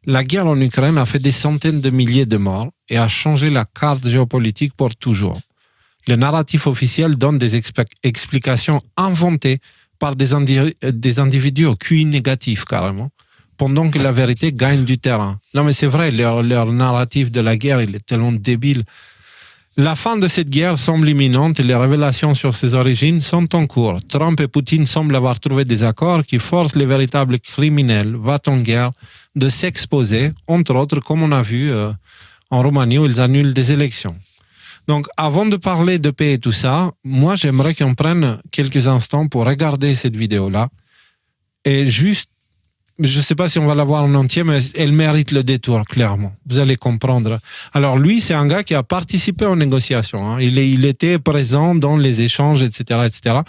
La guerre en Ukraine a fait des centaines de milliers de morts et a changé la carte géopolitique pour toujours. Le narratif officiel donne des explications inventées par des individus au QI négatif, carrément, pendant que la vérité gagne du terrain. Non, mais c'est vrai, leur narratif de la guerre, il est tellement débile. La fin de cette guerre semble imminente et les révélations sur ses origines sont en cours. Trump et Poutine semblent avoir trouvé des accords qui forcent les véritables criminels va-t-en-guerre de s'exposer, entre autres, comme on a vu en Roumanie où ils annulent des élections. Donc, avant de parler de paix et tout ça, moi, j'aimerais qu'on prenne quelques instants pour regarder cette vidéo-là. Et juste, je ne sais pas si on va la voir en entier, mais elle mérite le détour, clairement. Vous allez comprendre. Alors, lui, c'est un gars qui a participé aux négociations. Hein. Il était présent dans les échanges, etc., etc.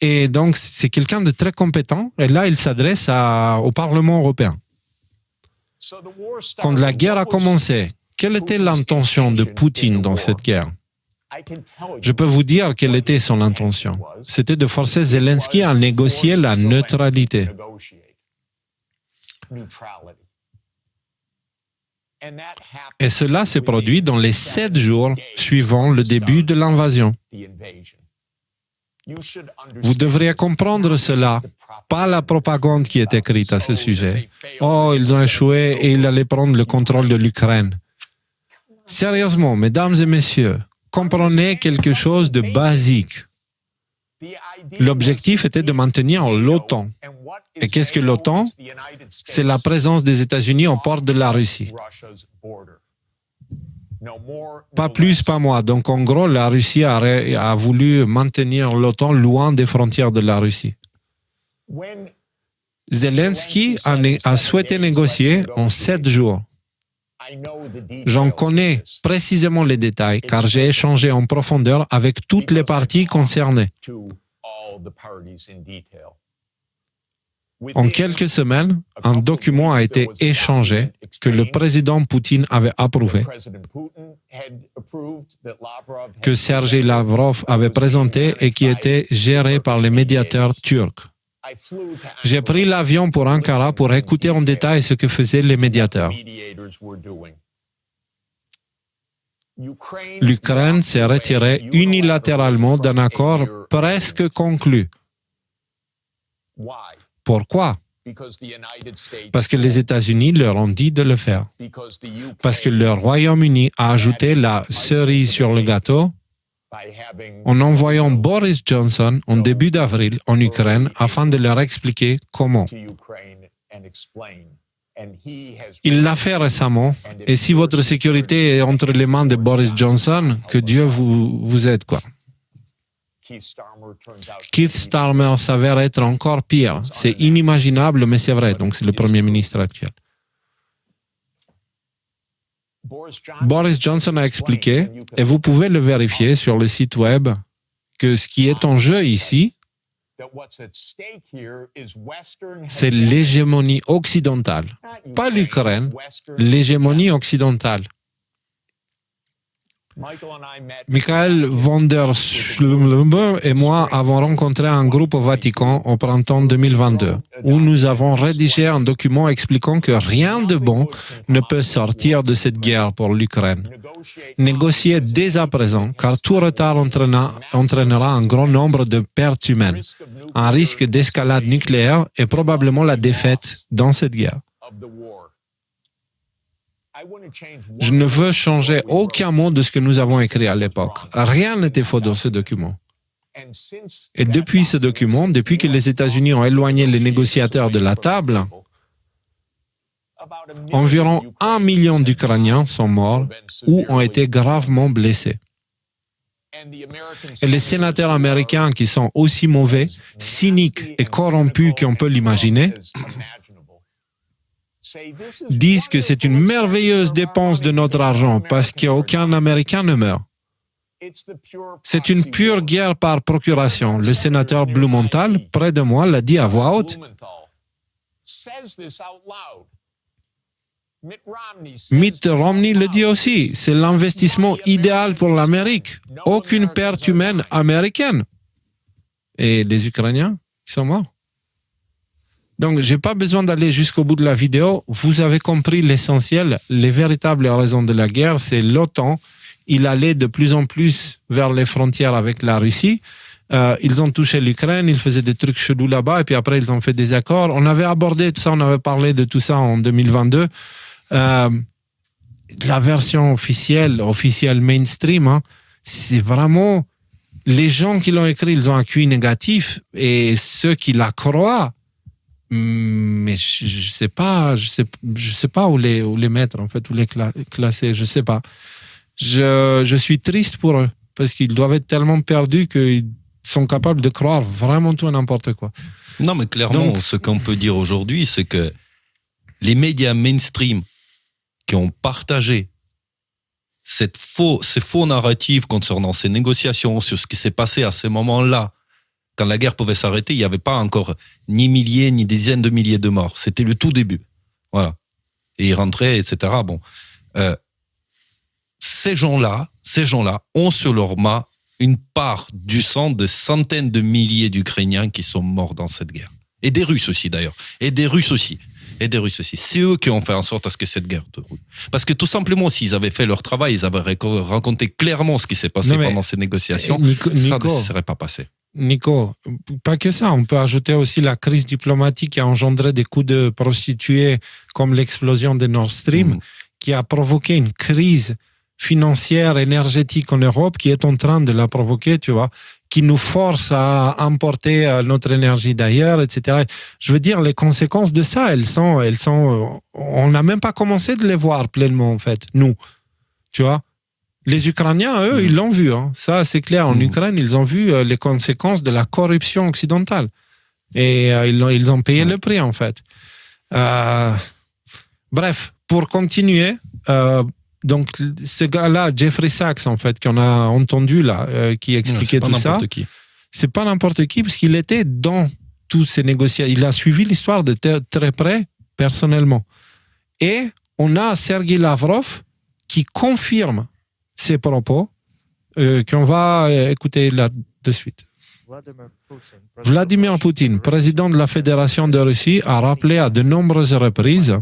Et donc, c'est quelqu'un de très compétent. Et là, il s'adresse au Parlement européen. Quand la guerre a commencé, quelle était l'intention de Poutine dans cette guerre? Je peux vous dire quelle était son intention. C'était de forcer Zelensky à négocier la neutralité. Et cela s'est produit dans les 7 jours suivant le début de l'invasion. Vous devriez comprendre cela, pas la propagande qui est écrite à ce sujet. Oh, ils ont échoué et ils allaient prendre le contrôle de l'Ukraine. Sérieusement, mesdames et messieurs, comprenez quelque chose de basique. L'objectif était de maintenir l'OTAN. Et qu'est-ce que l'OTAN? C'est la présence des États-Unis aux portes de la Russie. Pas plus, pas moins. Donc, en gros, la Russie a voulu maintenir l'OTAN loin des frontières de la Russie. Zelensky a souhaité négocier en 7 jours. J'en connais précisément les détails car j'ai échangé en profondeur avec toutes les parties concernées. En quelques semaines, un document a été échangé que le président Poutine avait approuvé, que Sergei Lavrov avait présenté et qui était géré par les médiateurs turcs. J'ai pris l'avion pour Ankara pour écouter en détail ce que faisaient les médiateurs. L'Ukraine s'est retirée unilatéralement d'un accord presque conclu. Pourquoi? Parce que les États-Unis leur ont dit de le faire. Parce que le Royaume-Uni a ajouté la cerise sur le gâteau en envoyant Boris Johnson en début d'avril en Ukraine afin de leur expliquer comment. Il l'a fait récemment, et si votre sécurité est entre les mains de Boris Johnson, que Dieu vous aide, quoi. Keith Starmer s'avère être encore pire. C'est inimaginable, mais c'est vrai, donc c'est le Premier ministre actuel. Boris Johnson a expliqué, et vous pouvez le vérifier sur le site web, que ce qui est en jeu ici, c'est l'hégémonie occidentale. Pas l'Ukraine, l'hégémonie occidentale. Michael van der Schlume et moi avons rencontré un groupe au Vatican au printemps 2022, où nous avons rédigé un document expliquant que rien de bon ne peut sortir de cette guerre pour l'Ukraine. Négocier dès à présent, car tout retard entraînera un grand nombre de pertes humaines, un risque d'escalade nucléaire et probablement la défaite dans cette guerre. Je ne veux changer aucun mot de ce que nous avons écrit à l'époque. Rien n'était faux dans ce document. Et depuis ce document, depuis que les États-Unis ont éloigné les négociateurs de la table, environ 1 million d'Ukrainiens sont morts ou ont été gravement blessés. Et les sénateurs américains qui sont aussi mauvais, cyniques et corrompus qu'on peut l'imaginer, disent que c'est une merveilleuse dépense de notre argent parce qu'aucun Américain ne meurt. C'est une pure guerre par procuration. Le sénateur Blumenthal, près de moi, l'a dit à voix haute. Mitt Romney le dit aussi. C'est l'investissement idéal pour l'Amérique. Aucune perte humaine américaine. Et les Ukrainiens, ils sont morts. Donc, j'ai pas besoin d'aller jusqu'au bout de la vidéo. Vous avez compris l'essentiel. Les véritables raisons de la guerre, c'est l'OTAN. Il allait de plus en plus vers les frontières avec la Russie. Ils ont touché l'Ukraine, ils faisaient des trucs chelous là-bas, et puis après, ils ont fait des accords. On avait abordé tout ça, on avait parlé de tout ça en 2022. La version officielle mainstream, hein, c'est vraiment... Les gens qui l'ont écrit, ils ont un QI négatif, et ceux qui la croient, mais je sais pas où les mettre, en fait, où les classer, je sais pas. Je suis triste pour eux, parce qu'ils doivent être tellement perdus qu'ils sont capables de croire vraiment tout et n'importe quoi. Non, mais clairement, donc, ce qu'on peut dire aujourd'hui, c'est que les médias mainstream qui ont partagé ces faux narratifs concernant ces négociations, sur ce qui s'est passé à ce moment-là, quand la guerre pouvait s'arrêter, il n'y avait pas encore ni milliers, ni des dizaines de milliers de morts. C'était le tout début. Voilà. Et ils rentraient, etc. Bon. Ces gens-là ont sur leur main une part du sang de centaines de milliers d'Ukrainiens qui sont morts dans cette guerre. Et des Russes aussi, d'ailleurs. Et des Russes aussi. C'est eux qui ont fait en sorte à ce que cette guerre déroule. Parce que tout simplement, s'ils avaient fait leur travail, ils avaient raconté clairement ce qui s'est passé pendant ces négociations, ça ne serait pas passé. Nico, pas que ça. On peut ajouter aussi la crise diplomatique qui a engendré des coups de prostituées comme l'explosion de Nord Stream, qui a provoqué une crise financière, énergétique en Europe, qui est en train de la provoquer, tu vois, qui nous force à importer notre énergie d'ailleurs, etc. Je veux dire, les conséquences de ça, elles sont, on n'a même pas commencé de les voir pleinement, en fait, nous, tu vois. Les Ukrainiens, eux, ils l'ont vu, hein. Ça, c'est clair. En Ukraine, ils ont vu les conséquences de la corruption occidentale. Et ils ont payé le prix, en fait. Bref, pour continuer, donc ce gars-là, Jeffrey Sachs, en fait, qu'on a entendu là, qui expliquait tout ça, c'est pas n'importe qui, parce qu'il était dans toutes ces négociations. Il a suivi l'histoire de très près, personnellement. Et on a Sergei Lavrov qui confirme ces propos, qu'on va écouter là de suite. Vladimir Poutine, président de la Fédération de Russie, a rappelé à de nombreuses reprises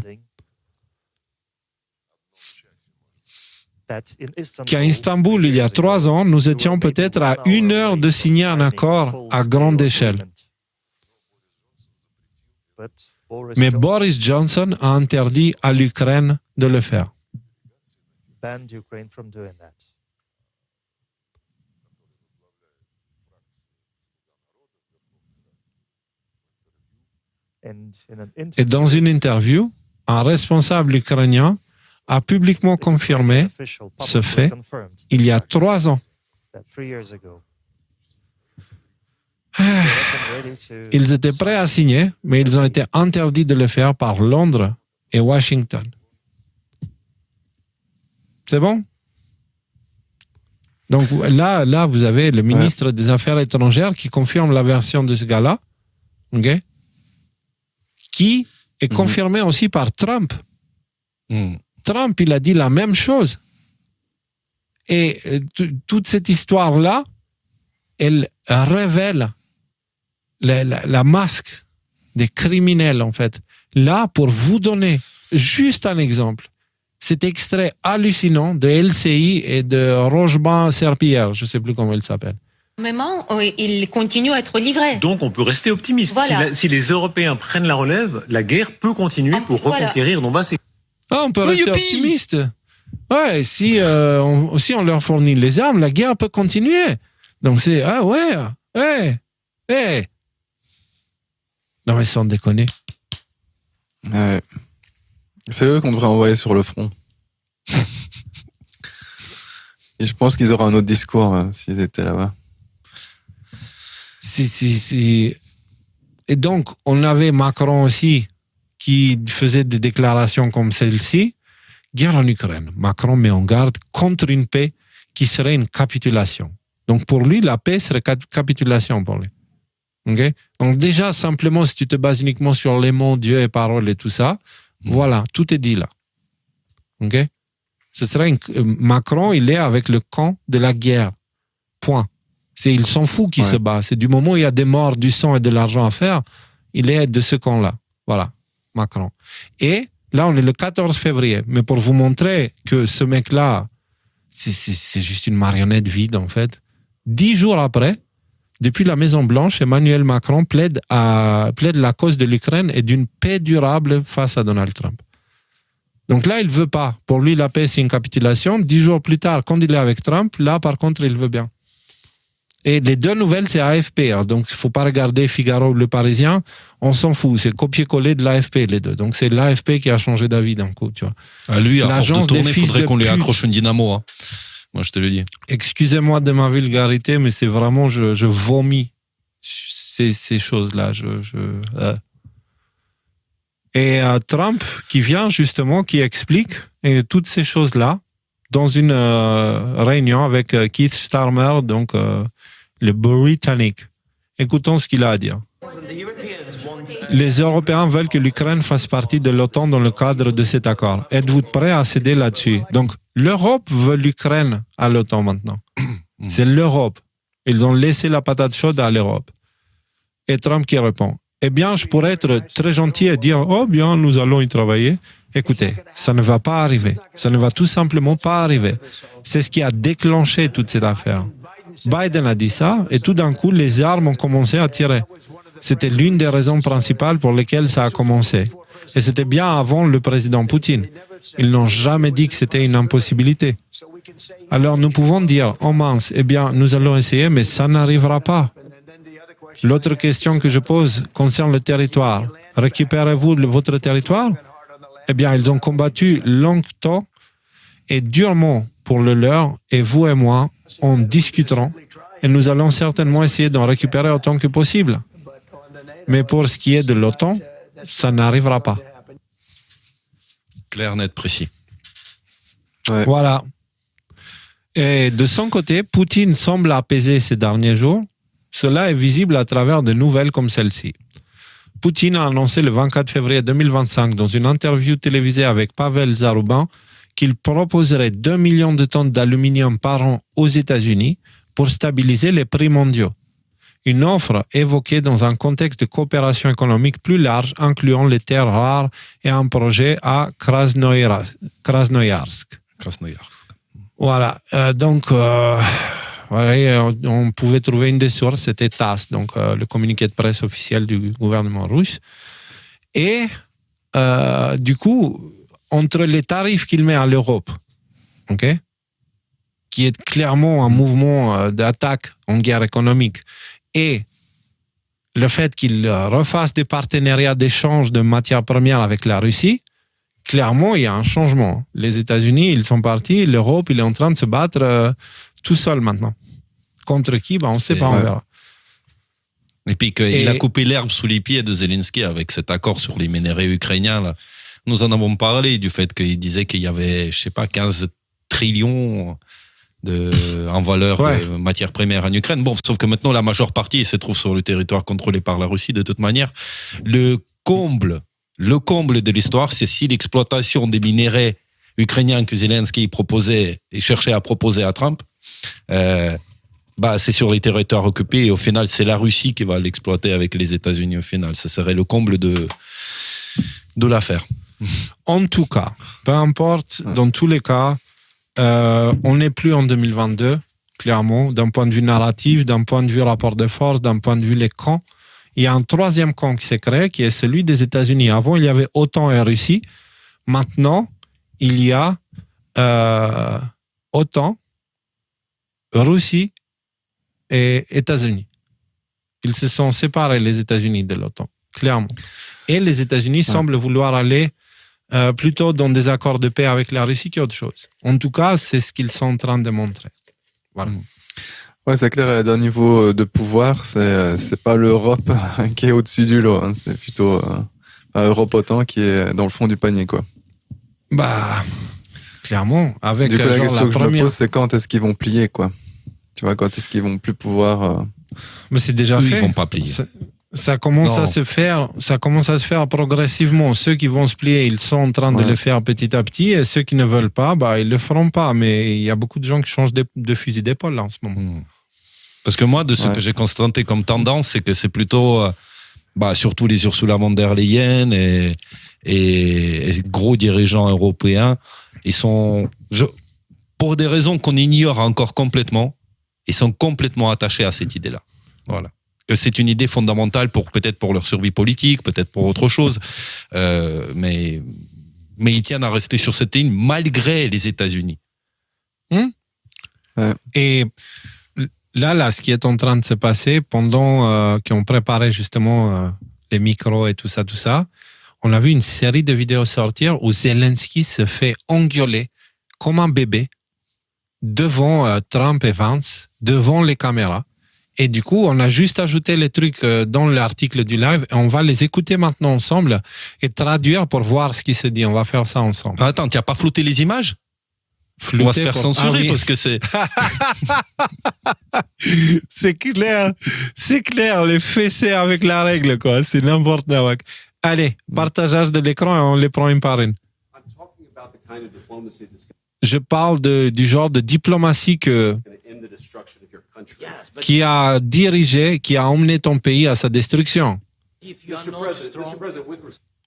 qu'à Istanbul, il y a 3 ans, nous étions peut-être à 1 heure de signer un accord à grande échelle. Mais Boris Johnson a interdit à l'Ukraine de le faire. Et dans une interview, un responsable ukrainien a publiquement confirmé ce fait il y a 3 ans. Ils étaient prêts à signer, mais ils ont été interdits de le faire par Londres et Washington. C'est bon? Donc là, vous avez le ministre des Affaires étrangères qui confirme la version de ce gars-là, okay? Qui est confirmé aussi par Trump. Trump, il a dit la même chose. Et toute cette histoire-là, elle révèle la masque des criminels, en fait. Là, pour vous donner juste un exemple, cet extrait hallucinant de LCI et de Rocheban-Serpillière, je ne sais plus comment il s'appelle. Il continue à être livré. Donc on peut rester optimiste. Voilà. Si les Européens prennent la relève, la guerre peut continuer pour reconquérir Donbass. On peut rester optimiste. Ouais, si on leur fournit les armes, la guerre peut continuer. Donc c'est non mais sans déconner. C'est eux qu'on devrait envoyer sur le front. Et je pense qu'ils auraient un autre discours s'ils étaient là-bas. Si. Et donc, on avait Macron aussi qui faisait des déclarations comme celle-ci. Guerre en Ukraine. Macron met en garde contre une paix qui serait une capitulation. Donc, pour lui, la paix serait capitulation pour lui. Okay? Donc, déjà, simplement, si tu te bases uniquement sur les mots, Dieu et parole et tout ça, voilà, tout est dit là. Okay? Ce serait Macron, il est avec le camp de la guerre. Point. Il s'en fout qui se bat. C'est du moment où il y a des morts, du sang et de l'argent à faire, il est de ce camp-là. Voilà, Macron. Et là, on est le 14 février. Mais pour vous montrer que ce mec-là, c'est juste une marionnette vide, en fait. 10 jours après, depuis la Maison-Blanche, Emmanuel Macron plaide la cause de l'Ukraine et d'une paix durable face à Donald Trump. Donc là, il ne veut pas. Pour lui, la paix, c'est une capitulation. 10 jours plus tard, quand il est avec Trump, là, par contre, il veut bien. Et les deux nouvelles, c'est AFP. Hein. Donc, il ne faut pas regarder Figaro ou Le Parisien. On s'en fout. C'est copier-coller de l'AFP, les deux. Donc, c'est l'AFP qui a changé d'avis d'un coup, tu vois. À lui, à force de tourner, il faudrait qu'on lui accroche une dynamo. Hein. Moi, je te le dis. Excusez-moi de ma vulgarité, mais c'est vraiment... Je vomis ces choses-là. Et Trump qui vient justement, qui explique toutes ces choses-là dans une réunion avec Keith Starmer, donc le Britannique. Écoutons ce qu'il a à dire. Les Européens veulent que l'Ukraine fasse partie de l'OTAN dans le cadre de cet accord. Êtes-vous prêts à céder là-dessus? Donc, l'Europe veut l'Ukraine à l'OTAN maintenant. C'est l'Europe. Ils ont laissé la patate chaude à l'Europe. Et Trump qui répond. Eh bien, je pourrais être très gentil et dire « Oh bien, nous allons y travailler ». Écoutez, ça ne va pas arriver. Ça ne va tout simplement pas arriver. C'est ce qui a déclenché toute cette affaire. Biden a dit ça et tout d'un coup, les armes ont commencé à tirer. C'était l'une des raisons principales pour lesquelles ça a commencé. Et c'était bien avant le président Poutine. Ils n'ont jamais dit que c'était une impossibilité. Alors nous pouvons dire « Oh mince, eh bien, nous allons essayer, mais ça n'arrivera pas ». L'autre question que je pose concerne le territoire. Récupérez-vous votre territoire? Eh bien, ils ont combattu longtemps et durement pour le leur, et vous et moi, on discuterons et nous allons certainement essayer d'en récupérer autant que possible. Mais pour ce qui est de l'OTAN, ça n'arrivera pas. Clair, net, précis. Ouais. Voilà. Et de son côté, Poutine semble apaisé ces derniers jours. Cela est visible à travers de nouvelles comme celle-ci. Poutine a annoncé le 24 février 2025 dans une interview télévisée avec Pavel Zarubin qu'il proposerait 2 millions de tonnes d'aluminium par an aux États-Unis pour stabiliser les prix mondiaux. Une offre évoquée dans un contexte de coopération économique plus large incluant les terres rares et un projet à Krasnoyarsk. Voilà, donc... Voilà, on pouvait trouver une des sources, c'était TASS, donc le communiqué de presse officiel du gouvernement russe. Et du coup, entre les tarifs qu'il met à l'Europe, okay, qui est clairement un mouvement d'attaque en guerre économique, et le fait qu'il refasse des partenariats d'échange de matières premières avec la Russie, clairement, il y a un changement. Les États-Unis, ils sont partis, l'Europe, il est en train de se battre tout seul maintenant. Contre qui? On ne sait pas, on verra. Et puis qu'il a coupé l'herbe sous les pieds de Zelensky avec cet accord sur les minerais ukrainiens. Là. Nous en avons parlé du fait qu'il disait qu'il y avait, 15 trillions en valeur de matières premières en Ukraine. Bon, sauf que maintenant, la majeure partie se trouve sur le territoire contrôlé par la Russie de toute manière. Le comble de l'histoire, c'est si l'exploitation des minerais ukrainiens que Zelensky proposait et cherchait à proposer à Trump, c'est sur les territoires occupés et au final c'est la Russie qui va l'exploiter avec les États-Unis au final. Ça serait le comble de l'affaire. En tout cas, peu importe, dans tous les cas, on n'est plus en 2022, clairement, d'un point de vue narratif, d'un point de vue rapport de force, d'un point de vue les camps. Il y a un troisième camp qui s'est créé, qui est celui des États-Unis. Avant, il y avait OTAN et Russie. Maintenant, il y a OTAN, Russie et États-Unis. Ils se sont séparés, les États-Unis, de l'OTAN, clairement. Et les États-Unis semblent vouloir aller plutôt dans des accords de paix avec la Russie qu'autre chose. En tout cas, c'est ce qu'ils sont en train de montrer. Voilà. Ouais, c'est clair, d'un niveau de pouvoir, c'est pas l'Europe qui est au-dessus du lot, hein. C'est plutôt Europe-OTAN qui est dans le fond du panier, quoi. Clairement, avec du coup, la question que je me pose, c'est quand est-ce qu'ils vont plier, quoi. Tu vois, quand est-ce qu'ils vont plus pouvoir... Mais c'est déjà fait. Ils vont pas plier. Ça commence à se faire progressivement. Ceux qui vont se plier, ils sont en train de le faire petit à petit, et ceux qui ne veulent pas, ils le feront pas. Mais il y a beaucoup de gens qui changent de fusil d'épaule là en ce moment. Parce que moi, de ce que j'ai constaté comme tendance, c'est que c'est plutôt surtout les Ursula von der Leyen et gros dirigeants européens, ils sont, pour des raisons qu'on ignore encore complètement, ils sont complètement attachés à cette idée-là. Voilà. Que c'est une idée fondamentale peut-être pour leur survie politique, peut-être pour autre chose, mais ils tiennent à rester sur cette ligne malgré les États-Unis. Et là, ce qui est en train de se passer pendant qu'on préparait justement les micros et tout ça, on a vu une série de vidéos sortir où Zelensky se fait engueuler comme un bébé devant Trump et Vance, devant les caméras. Et du coup, on a juste ajouté les trucs dans l'article du live et on va les écouter maintenant ensemble et traduire pour voir ce qui se dit. On va faire ça ensemble. Attends, tu n'as pas flouté les images ? On va se faire censurer parce que c'est... c'est clair, les fessées avec la règle, quoi. C'est n'importe quoi. Allez, partageage de l'écran et on les prend une par une. Je parle du genre de diplomatie qui a dirigé, qui a emmené ton pays à sa destruction.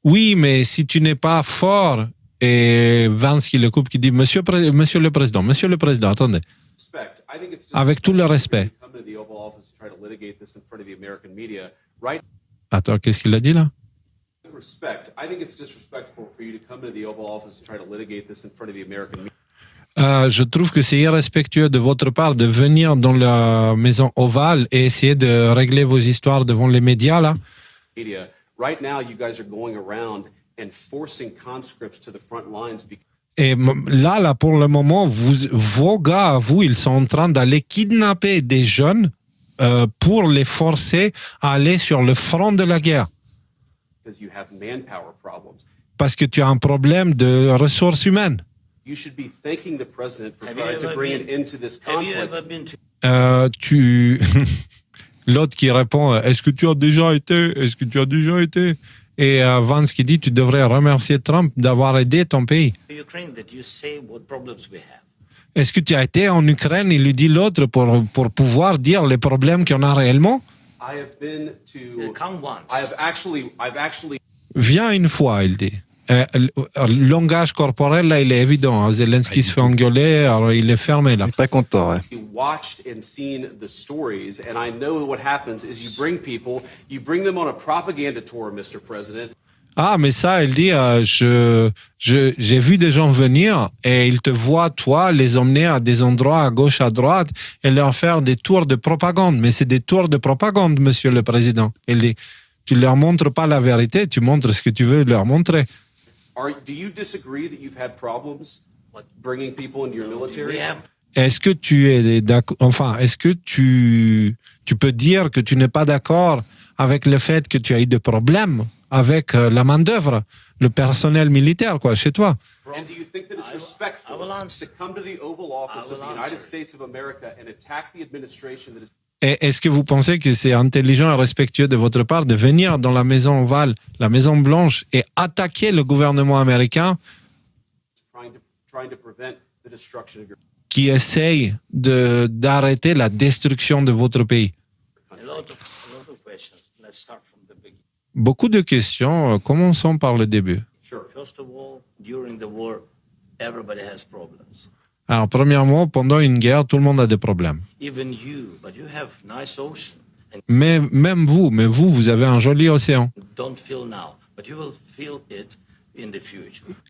Oui, mais si tu n'es pas fort, et Vance qui le coupe, qui dit Monsieur le Président, attendez. Avec tout le respect. Attends, qu'est-ce qu'il a dit là? Je trouve que c'est irrespectueux de votre part de venir dans la maison ovale et essayer de régler vos histoires devant les médias là. Right now, you guys are going around and forcing conscripts to the front lines. Et là, pour le moment, vos gars, ils sont en train d'aller kidnapper des jeunes pour les forcer à aller sur le front de la guerre. Parce que tu as un problème de ressources humaines. You should be thanking the president for trying to bring an end to this conflict. L'autre qui répond, est-ce que tu as déjà été? Et Vance qui dit, tu devrais remercier Trump d'avoir aidé ton pays. Est-ce que tu as été en Ukraine? Il lui dit l'autre pour pouvoir dire les problèmes qu'on a réellement. Viens une fois, il dit. Le langage corporel, là, il est évident. Hein. Zelensky se fait engueuler, alors il est fermé, là. Il est pas content, ouais. Watched and seen the stories, and I know what happens is you bring them on a propaganda tour, Mr. President. Ah, mais ça, il dit, j'ai vu des gens venir et ils te voient, toi, les emmener à des endroits à gauche, à droite et leur faire des tours de propagande. Mais c'est des tours de propagande, Monsieur le Président. Il dit, tu leur montres pas la vérité, tu montres ce que tu veux leur montrer. Do you disagree that you've had problems bringing people into your military? Est-ce que tu es d'accord, est-ce que tu peux dire que tu n'es pas d'accord avec le fait que tu as eu des problèmes avec la main-d'œuvre, le personnel militaire, quoi, chez toi? And do you think that it's respectful to come to the Oval Office of the United States of America and attack the administration that is... Et est-ce que vous pensez que c'est intelligent et respectueux de votre part de venir dans la Maison Ovale, la Maison Blanche, et attaquer le gouvernement américain qui essaye d'arrêter la destruction de votre pays? Beaucoup de questions. Commençons par le début. Alors, premièrement, pendant une guerre, tout le monde a des problèmes. Mais même vous avez un joli océan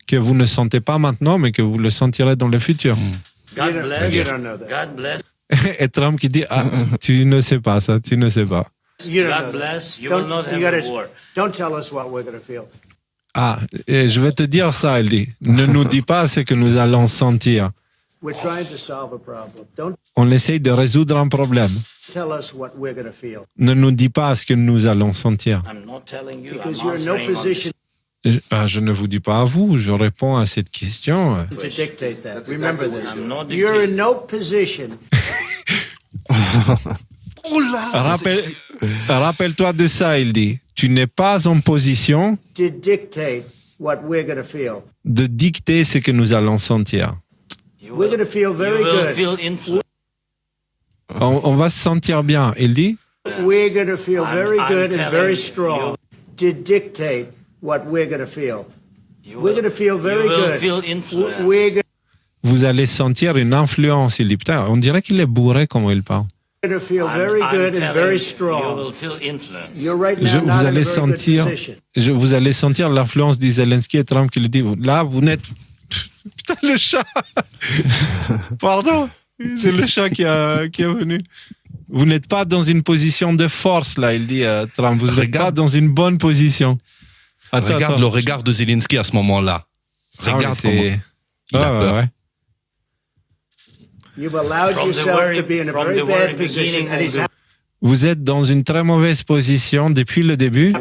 que vous ne sentez pas maintenant, mais que vous le sentirez dans le futur. Et Trump qui dit, tu ne sais pas ça, tu ne sais pas. Ah, et je vais te dire ça, il dit. Ne nous dis pas ce que nous allons sentir. On essaye de résoudre un problème. Ne nous dis pas ce que nous allons sentir. Je ne vous dis pas à vous, je réponds à cette question. Rappelle-toi de ça, il dit. Tu n'es pas en position de dicter ce que nous allons sentir. On va se sentir bien. Il dit, We're going to feel very good and very strong to dictate what we're going to feel. We're going to feel very good. Vous allez sentir une influence. Il dit, putain, on dirait qu'il est bourré comment il parle. Going to feel very good and very strong. You're right now not in a very good position. Vous allez sentir l'influence de Zelensky et Trump qui lui dit, là, vous n'êtes... Putain, le chat. Pardon. C'est le chat qui est venu. Vous n'êtes pas dans une position de force, là, il dit Trump. Vous n'êtes pas dans une bonne position. Regarde le regard de Zelensky à ce moment-là. Regarde comment il a peur. Ouais. Vous êtes dans une très mauvaise position depuis le début.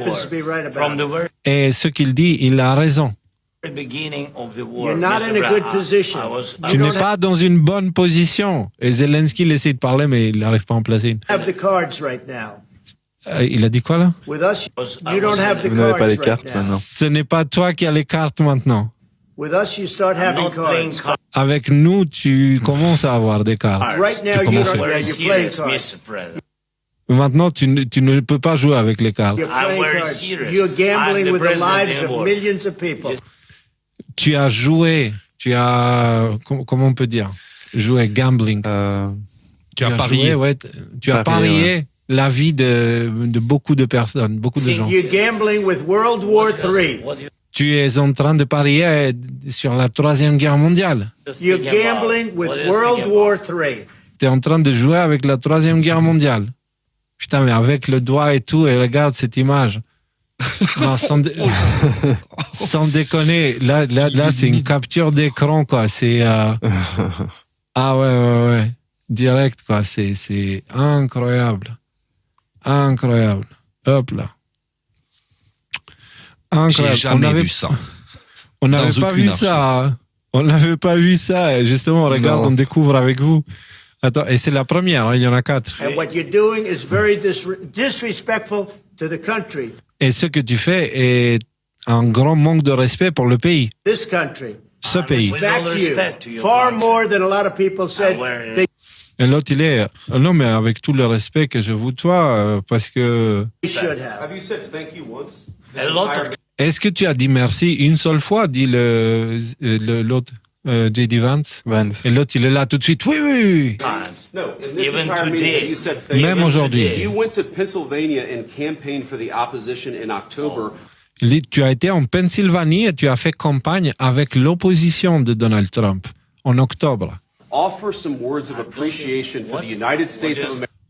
Et ce qu'il dit, il a raison. Tu n'es pas dans une bonne position. Et Zelensky il essaie de parler, mais il n'arrive pas à en placer une. Il a dit quoi là? Vous n'avez pas les cartes maintenant. Ce n'est pas toi qui as les cartes maintenant. Avec nous, tu commences à avoir des cartes. Maintenant, tu ne peux pas jouer avec les cartes. Tu as joué, comment on peut dire? Joué gambling. Tu as parié. Tu as parié la vie de beaucoup de personnes, beaucoup de gens. Tu es en train de parier sur la Troisième Guerre mondiale. Tu es en train de jouer avec la Troisième Guerre mondiale. Putain, mais avec le doigt et tout, et regarde cette image. Non, sans déconner, là, c'est une capture d'écran, quoi. C'est ah ouais, direct, quoi. C'est incroyable, Hop là, incroyable. J'ai jamais vu ça. On n'avait pas vu ça. On n'avait pas vu ça. Et justement, regarde, on découvre avec vous. Attends, et c'est la première. Il y en a 4. And what you're doing is very disrespectful to the country. Et ce que tu fais est un grand manque de respect pour le pays. Ce pays. Et l'autre, il est... Non, mais avec tout le respect que je vous dois, parce que... Est-ce que tu as dit merci une seule fois, dit l'autre, J.D. Vance? Et l'autre, il est là tout de suite. Oui. Même aujourd'hui. Il dit, tu as été en Pennsylvanie et tu as fait campagne avec l'opposition de Donald Trump en octobre.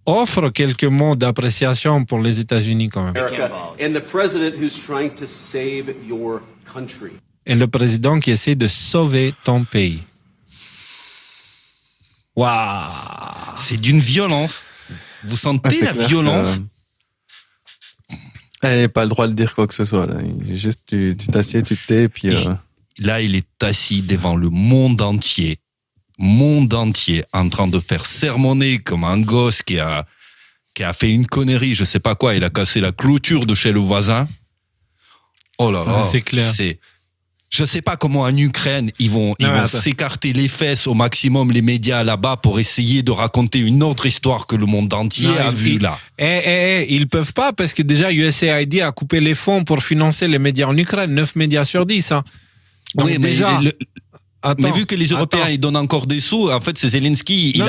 Offre quelques mots d'appréciation pour les États-Unis quand même. Et le président qui essaie de sauver ton pays. Waouh! C'est d'une violence. Vous sentez la violence? Il n'a pas le droit de dire quoi que ce soit. Là. Juste, tu t'assieds, tu te tais, puis... Là, il est assis devant le monde entier, en train de faire sermonner comme un gosse qui a fait une connerie, je sais pas quoi, il a cassé la clôture de chez le voisin. Oh là là, c'est clair. Je sais pas comment en Ukraine ils vont s'écarter les fesses au maximum les médias là-bas pour essayer de raconter une autre histoire que le monde entier a vu là. Ils peuvent pas parce que déjà USAID a coupé les fonds pour financer les médias en Ukraine, 9 médias sur 10. Hein. Donc oui, déjà, mais vu que les Européens ils donnent encore des sous, en fait c'est Zelensky, il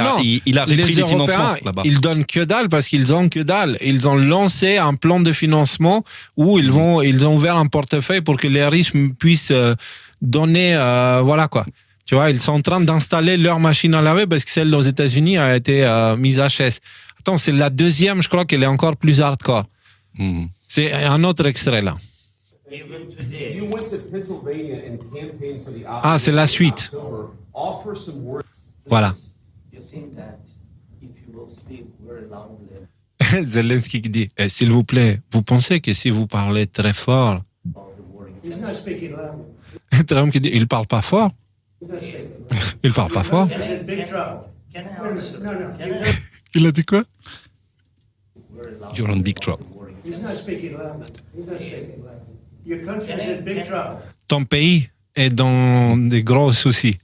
a repris les financements là-bas. Ils donnent que dalle parce qu'ils ont que dalle. Ils ont lancé un plan de financement où ils ont ouvert un portefeuille pour que les riches puissent donner, voilà quoi. Tu vois, ils sont en train d'installer leur machine à laver parce que celle aux États-Unis a été mise à chaise. Attends, c'est la deuxième, je crois qu'elle est encore plus hardcore. C'est un autre extrait là. Ah, c'est la suite. Voilà. Zelensky qui dit, s'il vous plaît, vous pensez que si vous parlez très fort... Trump qui dit, il parle pas fort. Il parle pas fort. Il a dit quoi? You're in big trouble. Ton pays est dans des gros soucis.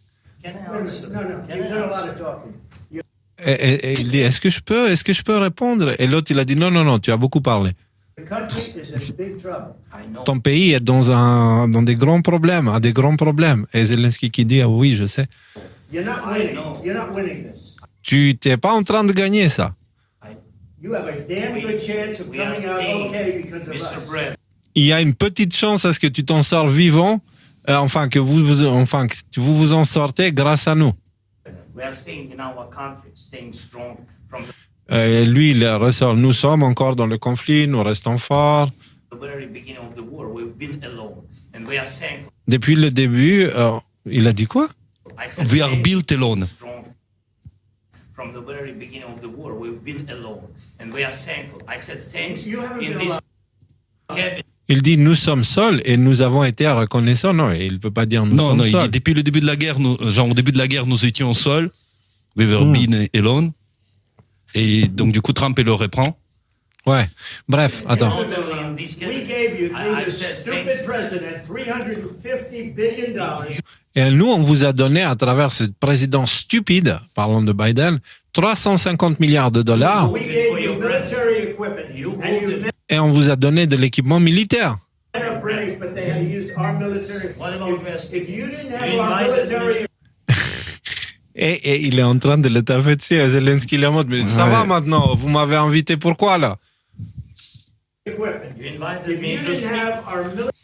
Et il dit, est-ce que je peux répondre? Et l'autre, il a dit, non, tu as beaucoup parlé. Ton pays est dans des grands problèmes, a des grands problèmes. Et Zelensky qui dit, oui, je sais. Tu n'es pas en train de gagner ça. Il y a une petite chance à ce que tu t'en sors vivant, que vous en sortez grâce à nous. Lui, il ressort, nous sommes encore dans le conflit, nous restons forts. Depuis le début, il a dit quoi? We are built alone. From the very beginning of the war, we've been alone, and we are thankful. I said thanks in this cabinet. Il dit nous sommes seuls et nous avons été reconnaissants. Non, il ne peut pas dire nous sommes seuls. Non, il dit depuis le début de la guerre, au début de la guerre, nous étions seuls. We were been alone. Et donc du coup, Trump le reprend. Ouais. Bref, attends. We gave you through this stupid president $350 billion. Et nous, on vous a donné, à travers ce président stupide, parlons de Biden, 350 milliards de dollars. Et on vous a donné de l'équipement militaire. Et il est en train de le taper dessus à Zelensky la mode. Mais ça va maintenant, vous m'avez invité pourquoi là?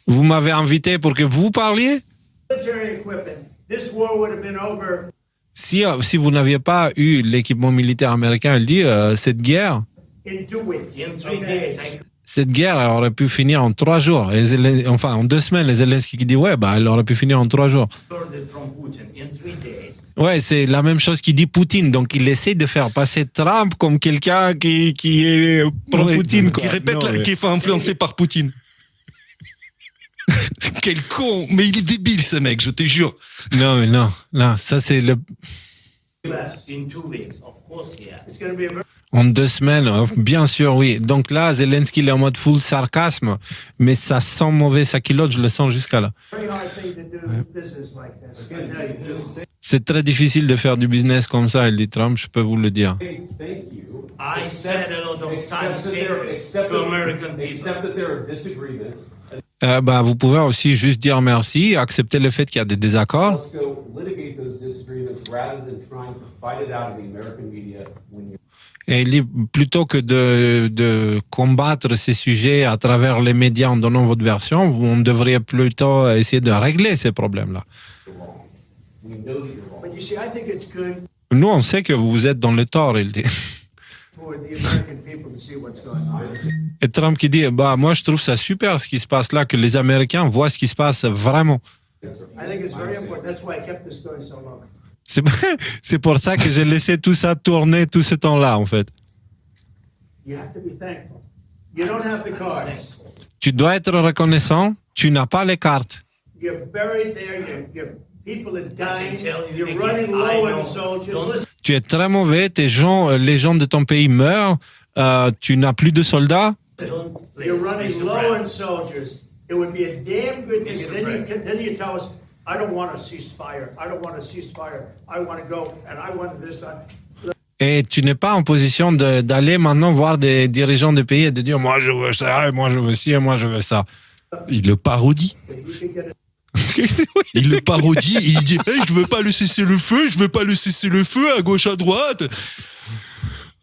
Vous m'avez invité pour que vous parliez? Si vous n'aviez pas eu l'équipement militaire américain, il dit cette guerre aurait pu finir en 3 jours. En 2 semaines, les Zelensky qui dit elle aurait pu finir en 3 jours. Ouais, c'est la même chose qu'il dit Poutine. Donc il essaie de faire passer Trump comme quelqu'un qui est pro-Poutine, qui répète, qui est fait influencer par Poutine. Quel con! Mais il est débile, ce mec, je te jure. Non, ça c'est le... En 2 semaines, bien sûr, oui. Donc là, Zelensky est en mode full sarcasme, mais ça sent mauvais, sa culotte, je le sens jusqu'à là. C'est très difficile de faire du business comme ça, il dit Trump, je peux vous le dire. I said a lot of times to American people. Vous pouvez aussi juste dire merci, accepter le fait qu'il y a des désaccords. Et il dit, plutôt que de combattre ces sujets à travers les médias en donnant votre version, on devrait plutôt essayer de régler ces problèmes-là. Nous, on sait que vous êtes dans le tort, il dit. Et Trump qui dit, moi je trouve ça super ce qui se passe là, que les Américains voient ce qui se passe vraiment. C'est pour ça que j'ai laissé tout ça tourner tout ce temps-là, en fait. Tu dois être reconnaissant, tu n'as pas les cartes. Tu es très mauvais, les gens de ton pays meurent, tu n'as plus de soldats. Et tu n'es pas en position d'aller maintenant voir des dirigeants de pays et de dire moi je veux ça, et moi je veux ci, et moi je veux ça. Il le parodie. Il le parodie et il dit hey, je veux pas le cessez-le-feu, à gauche, à droite.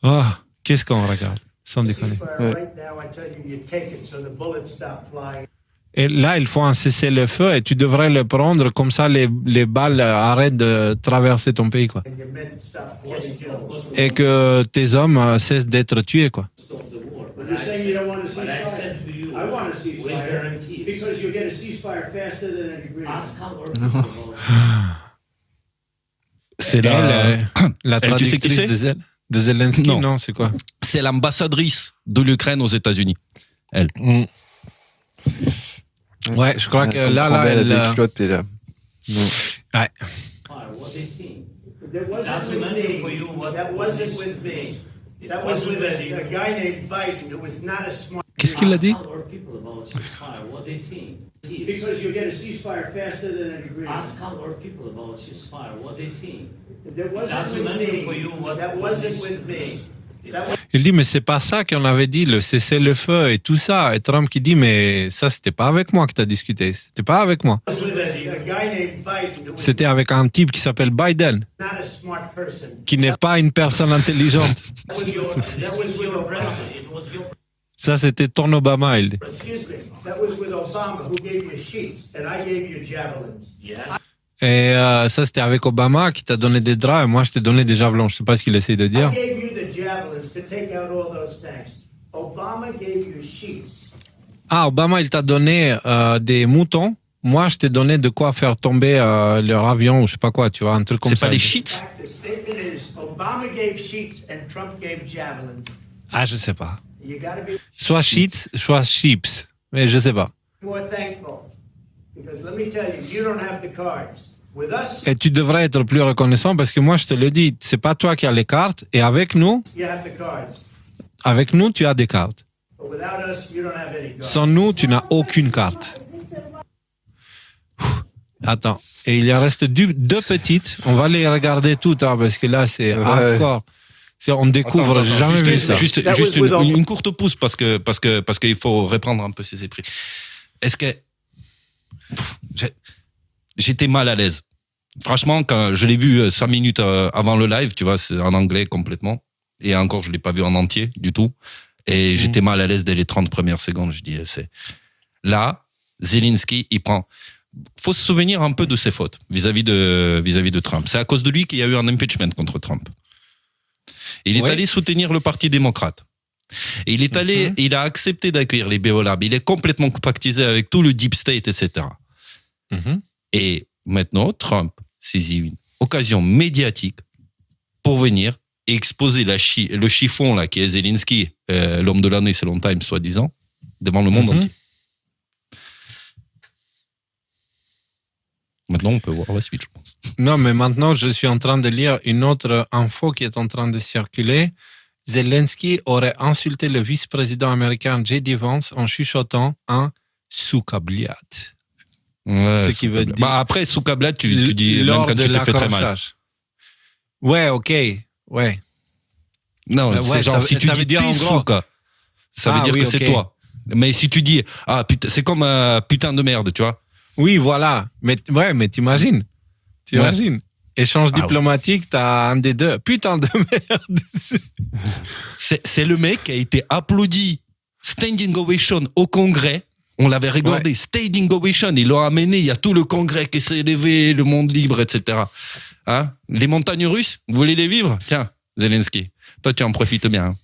Oh, qu'est-ce qu'on regarde, sans déconner. Et là, il faut un cessez-le-feu et tu devrais le prendre comme ça, les balles arrêtent de traverser ton pays, quoi. Et que tes hommes cessent d'être tués, quoi. C'est la traductrice de Zelensky, non, c'est quoi? C'est l'ambassadrice de l'Ukraine aux États-Unis. Elle. Ouais, je crois que là, elle a décloté, là. Ouais. Qu'est-ce qu'il a dit? about ceasefire, what they think. Because you get a ceasefire faster than an agreement. Ask our people about ceasefire, what they think. That wasn't with me. Il dit, mais c'est pas ça qu'on avait dit, le cessez-le-feu et tout ça. Et Trump qui dit, mais ça, c'était pas avec moi que tu as discuté. C'était pas avec moi. C'était avec un type qui s'appelle Biden, qui n'est pas une personne intelligente. Ça, c'était ton Obama, il dit. Et ça, c'était avec Obama qui t'a donné des draps et moi, je t'ai donné des javelons. Je sais pas ce qu'il essaie de dire. Ah, Obama, il t'a donné des moutons. Moi, je t'ai donné de quoi faire tomber leur avion ou je sais pas quoi, tu vois, un truc comme ça. C'est pas des sheets? Ah, je sais pas. Soit sheets, soit chips. Mais je sais pas. Et tu devrais être plus reconnaissant parce que moi, je te le dis, c'est pas toi qui as les cartes. Et avec nous, tu as des cartes. Sans nous, tu n'as aucune carte. Attends. Et il en reste deux petites. On va les regarder toutes, hein, parce que là, c'est hardcore. On découvre, j'ai jamais vu ça. Juste une courte pouce parce qu'il faut reprendre un peu ses esprits. Est-ce que j'étais mal à l'aise. Franchement, quand je l'ai vu 5 minutes avant le live, tu vois, c'est en anglais complètement. Et encore, je l'ai pas vu en entier du tout. Et j'étais mal à l'aise dès les 30 premières secondes. Je dis, là, Zelensky, il prend. Faut se souvenir un peu de ses fautes vis-à-vis de Trump. C'est à cause de lui qu'il y a eu un impeachment contre Trump. Il est allé soutenir le Parti démocrate. Et il est allé, il a accepté d'accueillir les Béolabs. Il est complètement compactisé avec tout le deep state, etc. Et maintenant, Trump saisit une occasion médiatique pour venir exposer le chiffon là qui est Zelensky, l'homme de l'année selon Time, soi-disant, devant le monde entier. Maintenant, on peut voir la suite, je pense. Non, mais maintenant, je suis en train de lire une autre info qui est en train de circuler. Zelensky aurait insulté le vice-président américain J.D. Vance en chuchotant un soukabliat. Ouais, ce qui veut dire... après, soukabliat, tu dis même quand tu te fais très mal. Ouais, ok. Ouais. Non, c'est genre, si tu dis t'es souka, ça veut dire que c'est toi. Mais si tu dis, putain, c'est comme putain de merde, tu vois. Oui, voilà. Mais t'imagines. Échange diplomatique, t'as un des deux. Putain de merde. C'est le mec qui a été applaudi standing ovation au Congrès. On l'avait regardé, standing ovation. Ils l'ont amené. Il y a tout le Congrès qui s'est élevé, le monde libre, etc. Hein? Les montagnes russes, vous voulez les vivre? Tiens, Zelensky, toi tu en profites bien. Hein.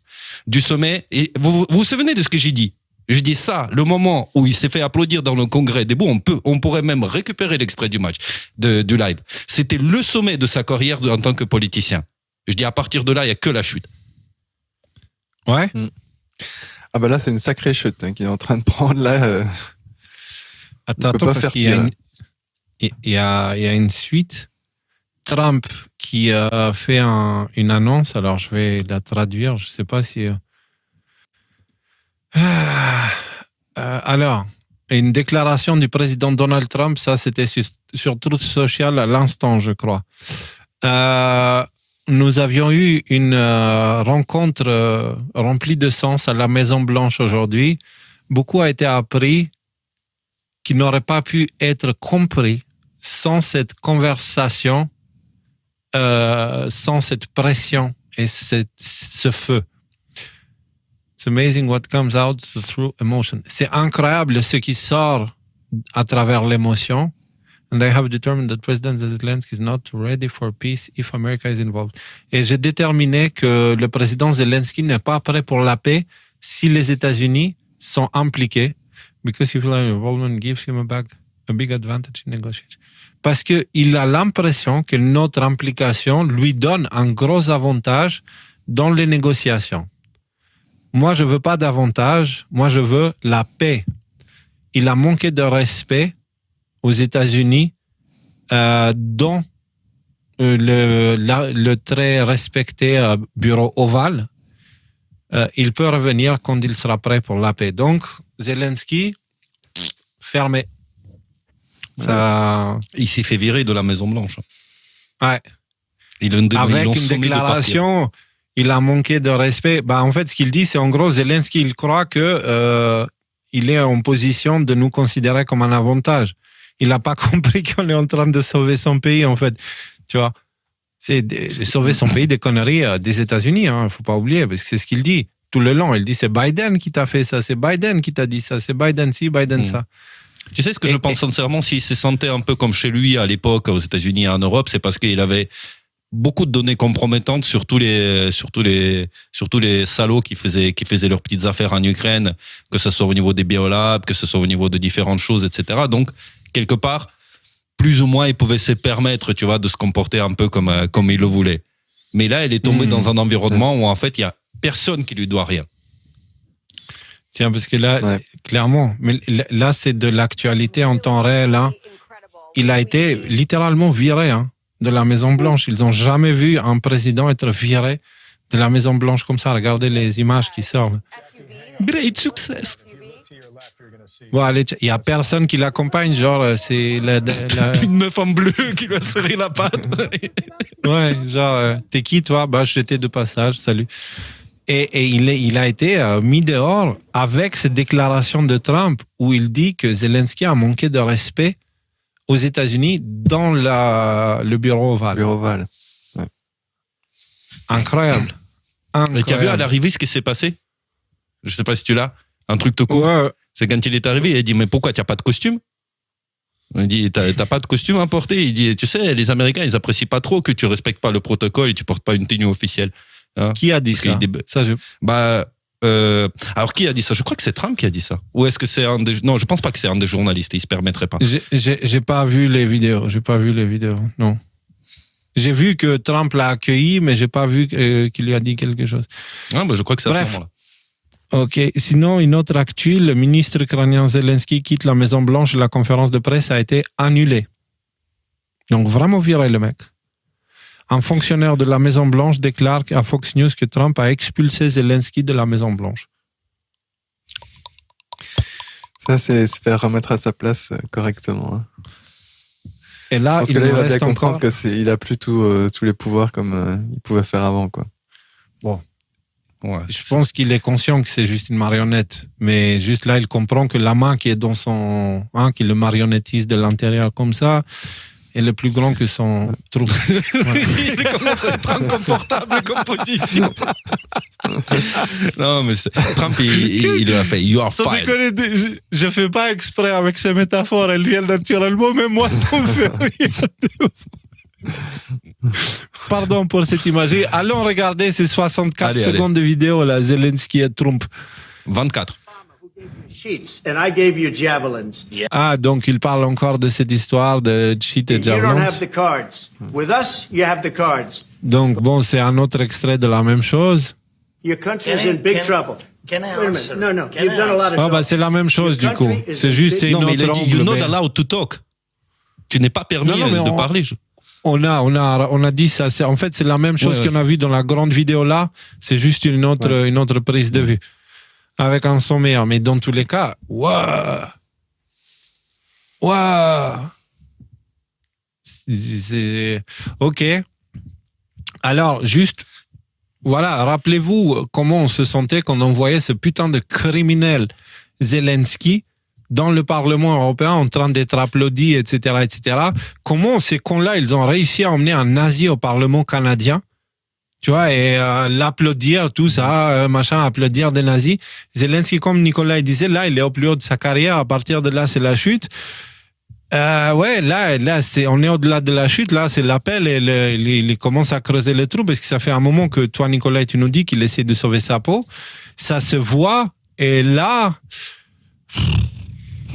Du sommet. Et vous vous souvenez de ce que j'ai dit? Je dis ça, le moment où il s'est fait applaudir dans le Congrès des Beaux, on pourrait même récupérer l'extrait du match, du live. C'était le sommet de sa carrière en tant que politicien. Je dis à partir de là, il n'y a que la chute. Ouais. Ah bah là, c'est une sacrée chute qu'il est en train de prendre là. Attends, parce qu'il y a une suite. Trump qui a fait une annonce, alors je vais la traduire, je ne sais pas si... alors, une déclaration du président Donald Trump, ça c'était sur Truth Social à l'instant, je crois. Nous avions eu une rencontre remplie de sens à la Maison-Blanche aujourd'hui. Beaucoup a été appris qui n'aurait pas pu être compris sans cette conversation, sans cette pression et ce feu. It's amazing what comes out through emotion. C'est incroyable ce qui sort à travers l'émotion. And I have determined that President Zelensky is not ready for peace if America is involved. Et j'ai déterminé que le président Zelensky n'est pas prêt pour la paix si les États-Unis sont impliqués. Because if involvement gives him a big advantage in negotiation. Parce qu'il a l'impression que notre implication lui donne un gros avantage dans les négociations. Moi, je veux pas d'avantage. Moi, je veux la paix. Il a manqué de respect aux États-Unis, dont le très respecté bureau ovale. Il peut revenir quand il sera prêt pour la paix. Donc, Zelensky, fermé. Ça... Il s'est fait virer de la Maison-Blanche. Ouais. Avec une déclaration, il a manqué de respect. En fait, ce qu'il dit, c'est en gros, Zelensky, il croit que il est en position de nous considérer comme un avantage. Il n'a pas compris qu'on est en train de sauver son pays, en fait. Tu vois, c'est de sauver son pays des conneries des États-Unis. Il ne faut pas oublier, parce que c'est ce qu'il dit tout le long. Il dit, c'est Biden qui t'a fait ça, c'est Biden qui t'a dit ça, c'est Biden ci, Biden ça. Tu sais ce que je pense sincèrement, s'il se sentait un peu comme chez lui à l'époque aux États-Unis et en Europe, c'est parce qu'il avait beaucoup de données compromettantes sur tous les salauds qui faisaient leurs petites affaires en Ukraine, que ce soit au niveau des biolabs, que ce soit au niveau de différentes choses, etc. Donc, quelque part, plus ou moins, il pouvait se permettre, tu vois, de se comporter un peu comme il le voulait. Mais là, il est tombé dans un environnement où, en fait, il y a personne qui lui doit rien. Tiens, parce que là, clairement, mais là, c'est de l'actualité en temps réel. Hein. Il a été littéralement viré de la Maison-Blanche. Ils n'ont jamais vu un président être viré de la Maison-Blanche comme ça. Regardez les images qui sortent. Great success. Bon, allez, il n'y a personne qui l'accompagne, genre, c'est une meuf en bleu qui lui a serré la patte. Ouais, genre, t'es qui, toi? J'étais de passage, salut. Et il a été mis dehors avec cette déclaration de Trump où il dit que Zelensky a manqué de respect aux États-Unis dans le bureau ovale. Ouais. Incroyable. Et tu as vu à l'arrivée ce qui s'est passé? Je sais pas si tu l'as. Un truc te court. Ouais. C'est quand il est arrivé, il a dit, mais pourquoi tu n'as pas de costume? Il dit, t'as pas de costume à porter? Il dit, tu sais, les Américains, ils apprécient pas trop que tu respectes pas le protocole et tu portes pas une tenue officielle. Hein? Qui a dit ça? Alors qui a dit ça? Je crois que c'est Trump qui a dit ça. Ou est-ce que c'est un des... Non, je pense pas que c'est un des journalistes. Il se permettrait pas. J'ai pas vu les vidéos. Non. J'ai vu que Trump l'a accueilli, mais j'ai pas vu qu'il lui a dit quelque chose. Je crois que c'est à ce moment-là. Ok. Sinon, une autre actu, le ministre ukrainien Zelensky quitte la Maison-Blanche. La conférence de presse a été annulée. Donc vraiment viré le mec. Un fonctionnaire de la Maison-Blanche déclare à Fox News que Trump a expulsé Zelensky de la Maison-Blanche. Ça, c'est se faire remettre à sa place correctement. Et là, parce que là, il va bien comprendre qu'il n'a plus tous les pouvoirs comme il pouvait faire avant, quoi. Bon. Ouais, je pense qu'il est conscient que c'est juste une marionnette. Mais juste là, il comprend que la main qui est dans son... qui le marionnettise de l'intérieur comme ça... est le plus grand que son trou. Il commence à être inconfortable comme position. Non, mais Trump, il lui a fait « You are fired ». Je fais pas exprès avec ces métaphores, elles viennent naturellement, mais moi, ça me fait rire. Pardon pour cette imagerie. Allons regarder ces 64 secondes de vidéo, là, Zelensky et Trump. 24. And I gave you javelins. Ah, donc il parle encore de cette histoire de cheat et javelins. You don't have the cards. With us, you have the cards. Donc bon, c'est un autre extrait de la même chose. Your country is in big trouble. Can I Wait a answer? minute. No, you've done a lot of talking. C'est la même chose du coup. C'est juste c'est une autre angle. Non, mais il a dit you're not angle. allowed to talk. Tu n'es pas permis de parler. On a dit ça. En fait, c'est la même chose qu'on a vu dans la grande vidéo là. C'est juste une autre prise de vue. Avec un son meilleur. Mais dans tous les cas, c'est... OK. Alors, juste, voilà, rappelez-vous comment on se sentait quand on voyait ce putain de criminel Zelensky dans le Parlement européen en train d'être applaudi, etc., etc. Comment ces cons-là, ils ont réussi à emmener un nazi au Parlement canadien? Tu vois, et l'applaudir, tout ça, applaudir des nazis. Zelensky, comme Nicolas disait, là, il est au plus haut de sa carrière. À partir de là, c'est la chute. Là, on est au-delà de la chute. Là, c'est l'appel et il commence à creuser le trou parce que ça fait un moment que toi, Nicolas, tu nous dis qu'il essaie de sauver sa peau. Ça se voit. Et là,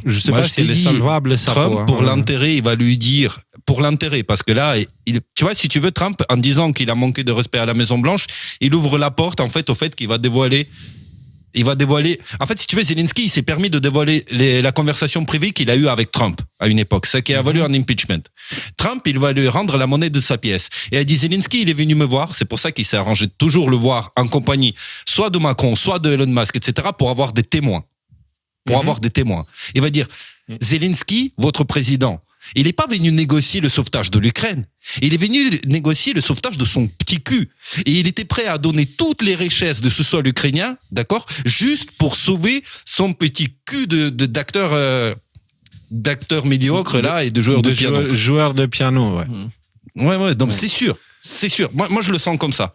je sais pas si elle est salvable, sa Trump, peau. Pour l'intérêt, il va lui dire, pour l'intérêt, parce que là, tu vois, si tu veux, Trump, en disant qu'il a manqué de respect à la Maison-Blanche, il ouvre la porte, en fait, au fait qu'il va dévoiler. En fait, si tu veux, Zelensky, il s'est permis de dévoiler la conversation privée qu'il a eue avec Trump à une époque, ce qui a valu un impeachment. Trump, il va lui rendre la monnaie de sa pièce. Et elle dit, Zelensky, il est venu me voir, c'est pour ça qu'il s'est arrangé de toujours le voir en compagnie, soit de Macron, soit de Elon Musk, etc., pour avoir des témoins. pour avoir des témoins. Il va dire, Zelensky, votre président, il n'est pas venu négocier le sauvetage de l'Ukraine. Il est venu négocier le sauvetage de son petit cul. Et il était prêt à donner toutes les richesses de ce sol ukrainien, d'accord, juste pour sauver son petit cul d'acteur médiocre là et de joueur de piano. Joueur de piano, ouais. Ouais, donc c'est sûr. Moi, je le sens comme ça.